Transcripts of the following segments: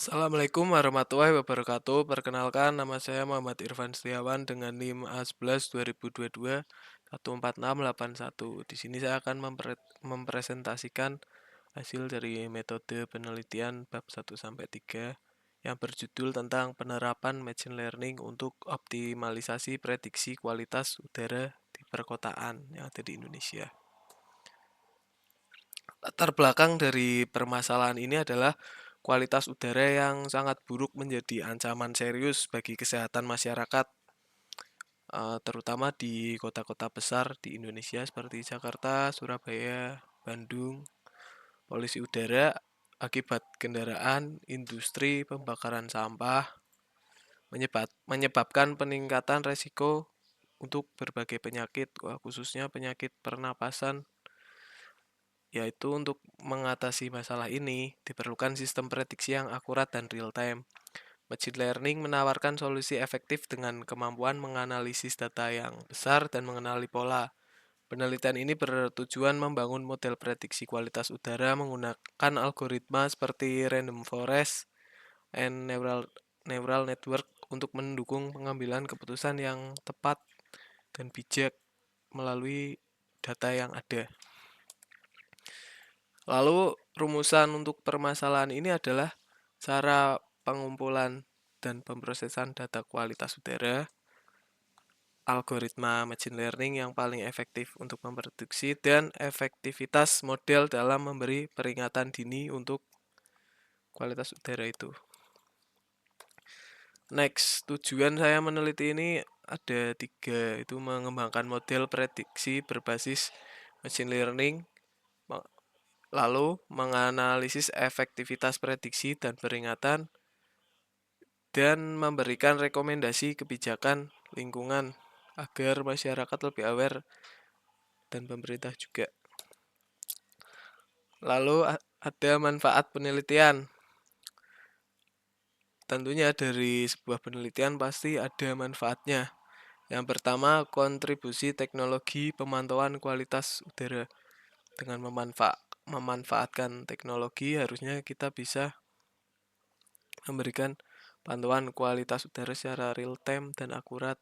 Assalamualaikum warahmatullahi wabarakatuh. Perkenalkan, nama saya Muhammad Irfan Setiawan dengan NIM A11 2022 14681. Di sini saya akan mempresentasikan hasil dari metode penelitian bab 1 sampai 3 yang berjudul tentang penerapan machine learning untuk optimalisasi prediksi kualitas udara di perkotaan yang ada di Indonesia. Latar belakang dari permasalahan ini adalah kualitas udara yang sangat buruk menjadi ancaman serius bagi kesehatan masyarakat, terutama di kota-kota besar di Indonesia seperti Jakarta, Surabaya, Bandung. Polusi udara akibat kendaraan, industri, pembakaran sampah menyebabkan peningkatan resiko untuk berbagai penyakit, khususnya penyakit pernapasan. Yaitu untuk mengatasi masalah ini, diperlukan sistem prediksi yang akurat dan real-time. Machine learning menawarkan solusi efektif dengan kemampuan menganalisis data yang besar dan mengenali pola. Penelitian ini bertujuan membangun model prediksi kualitas udara menggunakan algoritma seperti random forest and neural network untuk mendukung pengambilan keputusan yang tepat dan bijak melalui data yang ada. Lalu rumusan untuk permasalahan ini adalah cara pengumpulan dan pemrosesan data kualitas udara, algoritma machine learning yang paling efektif untuk memprediksi, dan efektivitas model dalam memberi peringatan dini untuk kualitas udara itu. Next, tujuan saya meneliti ini ada 3, itu mengembangkan model prediksi berbasis machine learning, lalu menganalisis efektivitas prediksi dan peringatan, dan memberikan rekomendasi kebijakan lingkungan agar masyarakat lebih aware dan pemerintah juga. Lalu ada manfaat penelitian. Tentunya dari sebuah penelitian pasti ada manfaatnya. Yang pertama, kontribusi teknologi pemantauan kualitas udara. Dengan memanfaatkan teknologi, harusnya kita bisa memberikan pantauan kualitas udara secara real time dan akurat.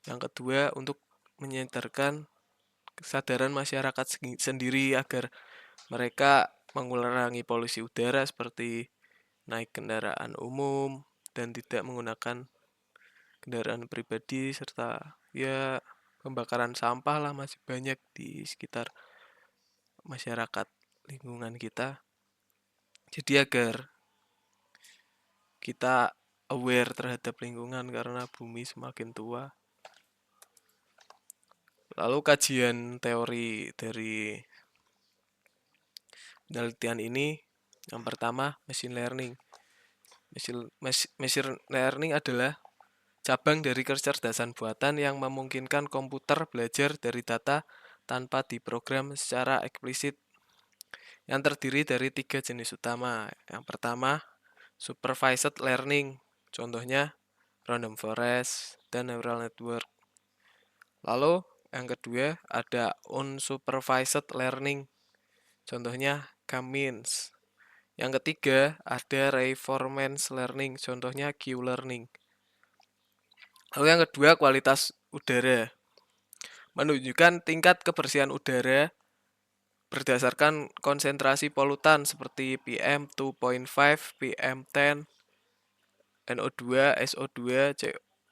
Yang kedua, untuk menyadarkan kesadaran masyarakat sendiri agar mereka mengurangi polusi udara seperti naik kendaraan umum dan tidak menggunakan kendaraan pribadi, serta ya pembakaran sampah lah masih banyak di sekitar masyarakat lingkungan kita. Jadi agar kita aware terhadap lingkungan karena bumi semakin tua. Lalu kajian teori dari penelitian ini, yang pertama machine learning. Machine learning adalah cabang dari kecerdasan buatan yang memungkinkan komputer belajar dari data tanpa diprogram secara eksplisit, yang terdiri dari 3 jenis utama. Yang pertama, supervised learning, contohnya random forest dan neural network. Lalu yang kedua ada unsupervised learning, contohnya K-means. Yang ketiga ada reinforcement learning, contohnya Q-learning. Lalu yang kedua kualitas udara, menunjukkan tingkat kebersihan udara berdasarkan konsentrasi polutan seperti PM2.5, PM10, NO2, SO2,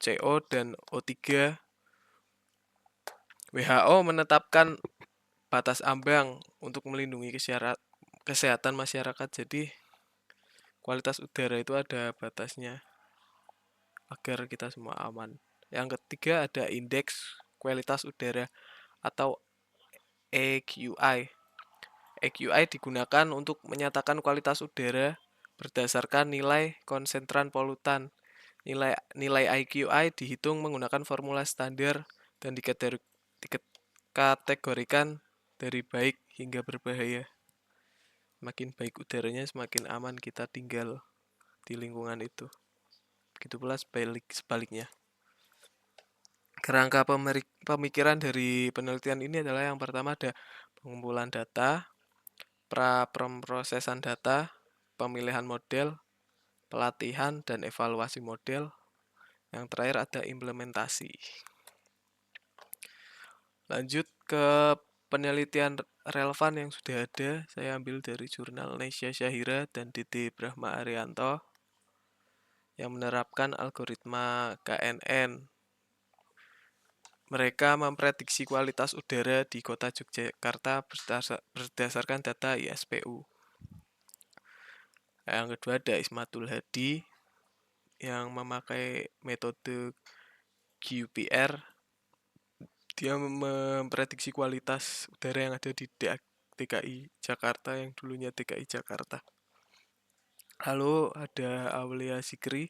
CO, dan O3. WHO menetapkan batas ambang untuk melindungi kesehatan masyarakat. Jadi kualitas udara itu ada batasnya agar kita semua aman. Yang ketiga ada indeks kualitas udara atau AQI. AQI digunakan untuk menyatakan kualitas udara berdasarkan nilai konsentran polutan. Nilai AQI dihitung menggunakan formula standar dan dikategorikan dari baik hingga berbahaya. Semakin baik udaranya, semakin aman kita tinggal di lingkungan itu. Begitu pula sebaliknya. Kerangka pemikiran dari penelitian ini adalah yang pertama ada pengumpulan data, pemrosesan data, pemilihan model, pelatihan dan evaluasi model. Yang terakhir ada implementasi. Lanjut ke penelitian relevan yang sudah ada, saya ambil dari jurnal Nesya Syahira dan Dede Brahma Arianto yang menerapkan algoritma KNN. Mereka memprediksi kualitas udara di kota Yogyakarta berdasarkan data ISPU. Yang kedua ada Ismatul Hadi yang memakai metode QPR. Dia memprediksi kualitas udara yang ada di DKI Jakarta yang dulunya DKI Jakarta. Lalu ada Aulia Sikri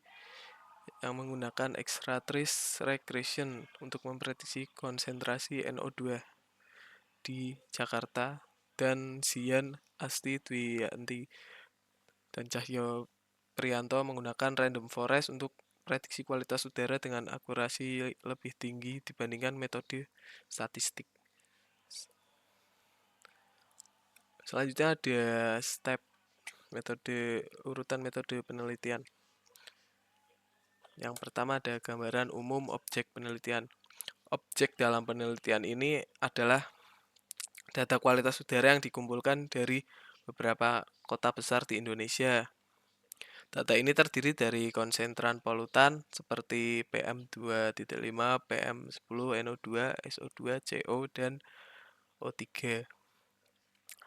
yang menggunakan extra-trace regression untuk memprediksi konsentrasi NO2 di Jakarta, dan Zian Asti Dwiyanti dan Cahyo Prianto menggunakan random forest untuk prediksi kualitas udara dengan akurasi lebih tinggi dibandingkan metode statistik. Selanjutnya ada step urutan metode penelitian. Yang pertama ada gambaran umum objek penelitian. Objek dalam penelitian ini adalah data kualitas udara yang dikumpulkan dari beberapa kota besar di Indonesia. Data ini terdiri dari konsentran polutan seperti PM2.5, PM10, NO2, SO2, CO, dan O3.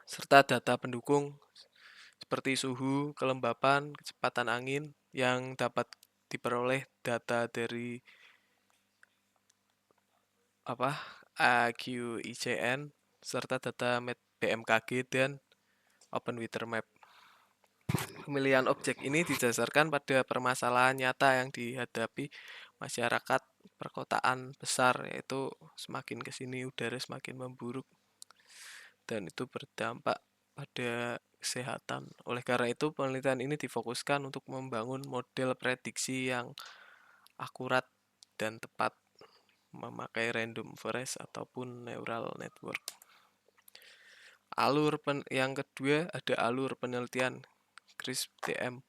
Serta data pendukung seperti suhu, kelembapan, kecepatan angin yang dapat diperoleh data dari AQICN serta data BMKG dan OpenWeatherMap. Pemilihan objek ini didasarkan pada permasalahan nyata yang dihadapi masyarakat perkotaan besar, yaitu semakin kesini udara semakin memburuk dan itu berdampak pada kesehatan. Oleh karena itu, penelitian ini difokuskan untuk membangun model prediksi yang akurat dan tepat memakai random forest ataupun neural network. Yang kedua ada alur penelitian CRISP-DM.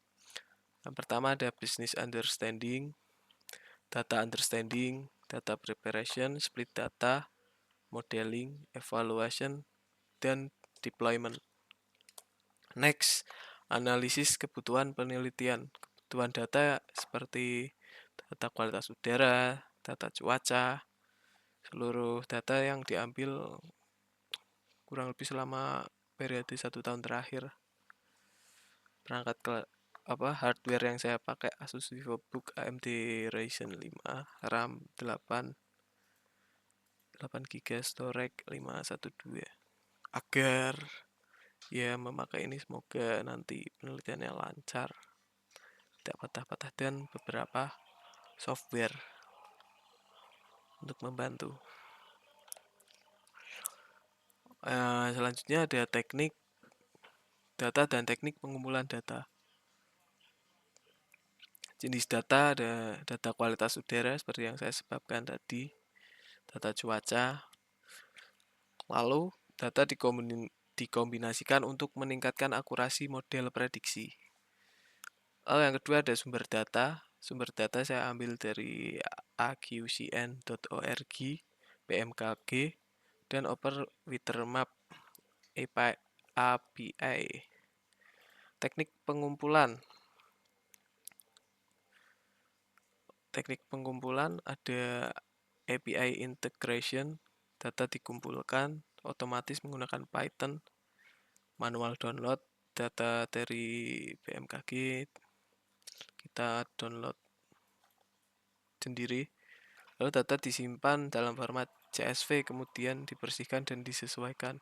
Yang pertama ada business understanding, data understanding, data preparation, split data, modeling, evaluation, dan deployment. Next, analisis kebutuhan penelitian. Kebutuhan data seperti data kualitas udara, data cuaca, seluruh data yang diambil kurang lebih selama periode 1 tahun terakhir. Perangkat hardware yang saya pakai Asus VivoBook AMD Ryzen 5, RAM 8GB, storage 512. Agar ya memakai ini semoga nanti penelitiannya lancar, tidak patah-patah, dan beberapa software untuk membantu. Selanjutnya ada teknik data dan teknik pengumpulan data. Jenis data ada data kualitas udara seperti yang saya sebutkan tadi, data cuaca. Lalu data dikombinasikan untuk meningkatkan akurasi model prediksi. Lalu yang kedua ada sumber data. Sumber data saya ambil dari aqcn.org, BMKG, dan OpenWeatherMap API. Teknik pengumpulan ada API integration, data dikumpulkan otomatis menggunakan Python, manual download data dari BMKG, kita download sendiri. Lalu data disimpan dalam format CSV, kemudian dibersihkan dan disesuaikan.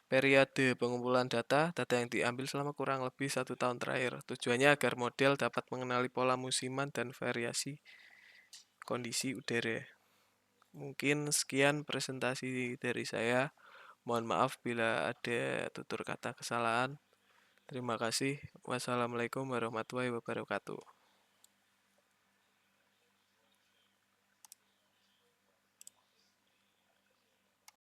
Periode pengumpulan data yang diambil selama kurang lebih 1 tahun terakhir. Tujuannya agar model dapat mengenali pola musiman dan variasi kondisi udara. Mungkin sekian presentasi dari saya. Mohon maaf bila ada tutur kata kesalahan. Terima kasih. Wassalamualaikum warahmatullahi wabarakatuh.